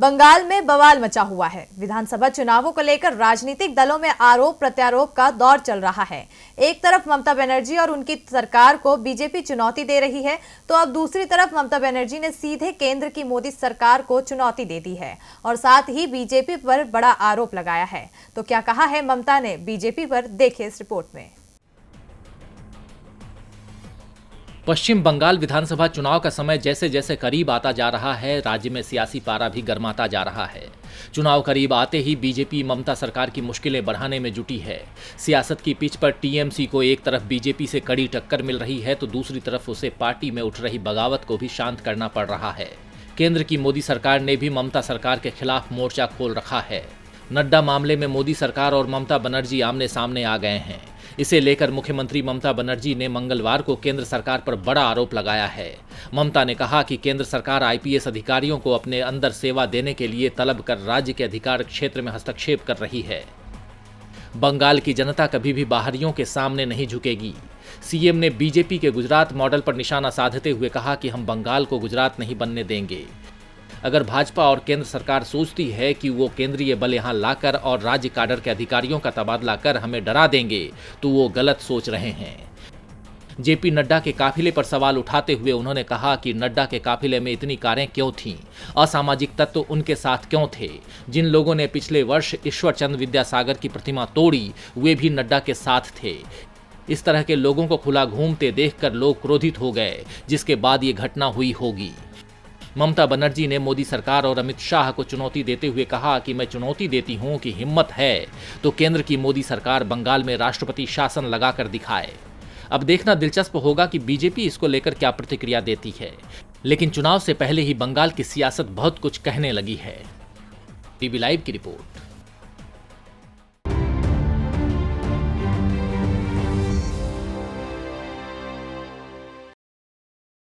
बंगाल में बवाल मचा हुआ है। विधानसभा चुनावों को लेकर राजनीतिक दलों में आरोप प्रत्यारोप का दौर चल रहा है। एक तरफ ममता बनर्जी और उनकी सरकार को बीजेपी चुनौती दे रही है, तो अब दूसरी तरफ ममता बनर्जी ने सीधे केंद्र की मोदी सरकार को चुनौती दे दी है और साथ ही बीजेपी पर बड़ा आरोप लगाया है। तो क्या कहा है ममता ने बीजेपी पर, देखिए इस रिपोर्ट में। पश्चिम बंगाल विधानसभा चुनाव का समय जैसे जैसे करीब आता जा रहा है, राज्य में सियासी पारा भी गर्माता जा रहा है। चुनाव करीब आते ही बीजेपी ममता सरकार की मुश्किलें बढ़ाने में जुटी है। सियासत की पिच पर टीएमसी को एक तरफ बीजेपी से कड़ी टक्कर मिल रही है, तो दूसरी तरफ उसे पार्टी में उठ रही बगावत को भी शांत करना पड़ रहा है। केंद्र की मोदी सरकार ने भी ममता सरकार के खिलाफ मोर्चा खोल रखा है। नड्डा मामले में मोदी सरकार और ममता बनर्जी आमने सामने आ गए हैं। इसे लेकर मुख्यमंत्री ममता बनर्जी ने मंगलवार को केंद्र सरकार पर बड़ा आरोप लगाया है। ममता ने कहा कि केंद्र सरकार आईपीएस अधिकारियों को अपने अंदर सेवा देने के लिए तलब कर राज्य के अधिकार क्षेत्र में हस्तक्षेप कर रही है। बंगाल की जनता कभी भी बाहरियों के सामने नहीं झुकेगी। सीएम ने बीजेपी के गुजरात मॉडल पर निशाना साधते हुए कहा कि हम बंगाल को गुजरात नहीं बनने देंगे। अगर भाजपा और केंद्र सरकार सोचती है कि वो केंद्रीय बल यहां लाकर और राज्य काडर के अधिकारियों का तबादला कर हमें डरा देंगे, तो वो गलत सोच रहे हैं। जेपी नड्डा के काफिले पर सवाल उठाते हुए उन्होंने कहा कि नड्डा के काफिले में इतनी कारें क्यों थीं? असामाजिक तत्व उनके साथ क्यों थे? जिन लोगों ने पिछले वर्ष ईश्वर चंद्र विद्यासागर की प्रतिमा तोड़ी, वे भी नड्डा के साथ थे। इस तरह के लोगों को खुला घूमते देखकर लोग क्रोधित हो गए, जिसके बाद ये घटना हुई होगी। ममता बनर्जी ने मोदी सरकार और अमित शाह को चुनौती देते हुए कहा कि मैं चुनौती देती हूं कि हिम्मत है तो केंद्र की मोदी सरकार बंगाल में राष्ट्रपति शासन लगाकर दिखाए। अब देखना दिलचस्प होगा कि बीजेपी इसको लेकर क्या प्रतिक्रिया देती है। लेकिन चुनाव से पहले ही बंगाल की सियासत बहुत कुछ कहने लगी है। टीवी लाइव की रिपोर्ट।